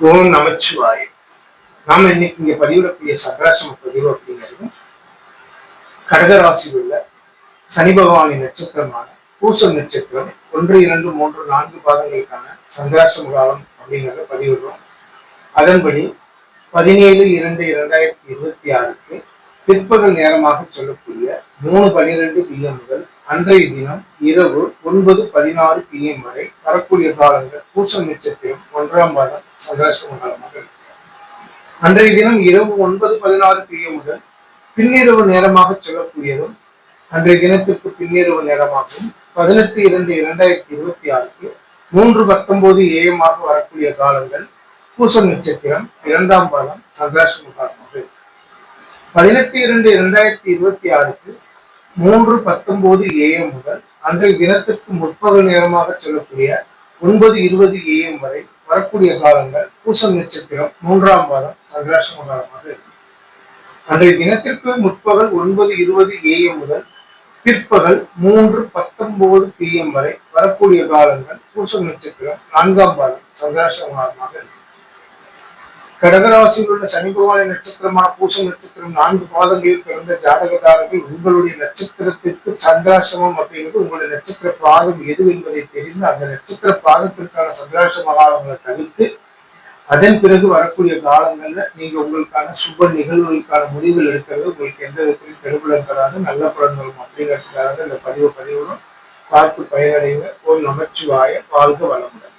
ஓம் நமச்சிவாய. நாம இன்னைக்கு இங்க பதிவிடக்கூடிய சந்திராசிரம பதிவு அப்படிங்கிறது கடகராசியில் உள்ள சனி பகவானின் நட்சத்திரமான பூசம் நட்சத்திரம் 1, 2, 3, 4 பாதங்களுக்கான சந்திராசிரம காலம் அப்படிங்கிறத பதிவிடுறோம். அதன்படி 17/2/2026 பிற்பகல் நேரமாக சொல்லக்கூடிய 3:12 PM முதல் அன்றைய தினம் இரவு 9:16 PM வரை வரக்கூடிய காலங்கள் பூசம் நட்சத்திரம் 1ஆம் பாதம் சந்திராசிரம காலமாக இருக்கு. அன்றைய தினம் இரவு 9:16 PM முதல் பின்னிரவு நேரமாக சொல்லக்கூடியதும் அன்றைய தினத்திற்கு பின்னிரவு நேரமாகவும் 18/2/2026 3:19 AM வரக்கூடிய காலங்கள் பூசம் நட்சத்திரம் 2ஆம் பாதம் சந்திராசிரம காலமாக இருக்கு. 18/2/2026 3:19 AM முதல் அன்றைய தினத்திற்கு முற்பகல் நேரமாக சொல்லக்கூடிய 9:20 AM வரை வரக்கூடிய காலங்கள் பூசம் நட்சத்திரம் 3ஆம் பாதம் சந்திராசிரம காலமாக இருக்கு. அன்றைய தினத்திற்கு முற்பகல் 9:20 AM முதல் பிற்பகல் 3:19 PM வரை வரக்கூடிய காலங்கள் பூசம் நட்சத்திரம் 4ஆம் பாதம் சந்திராசிரம காலமாக இருக்கு. கடகராசியில் உள்ள சனி பகவானின் நட்சத்திரமான பூசம் நட்சத்திரம் 4 பாதங்களில் பிறந்த ஜாதகதாரர்கள் உங்களுடைய நட்சத்திரத்திற்கு சந்திராசிரமம் அப்படிங்கிறது உங்களுடைய நட்சத்திர பாதம் எது என்பதை தெரிந்து அந்த நட்சத்திர பாதத்திற்கான சந்திராசிரம காலங்களை தவிர்த்து அதன் பிறகு வரக்கூடிய காலங்கள்ல நீங்க உங்களுக்கான சுப நிகழ்வுகளுக்கான முடிவுகள் எடுக்கிறது உங்களுக்கு எந்த விதத்திலும் கெடுபலன் தராது, நல்ல பலன்களும் அப்படிங்கிறதுக்காக இந்த பதிவுடன் பார்த்து பயனடைங்க. ஓம் நமச்சிவாய. வாழ்க வளமுடன்.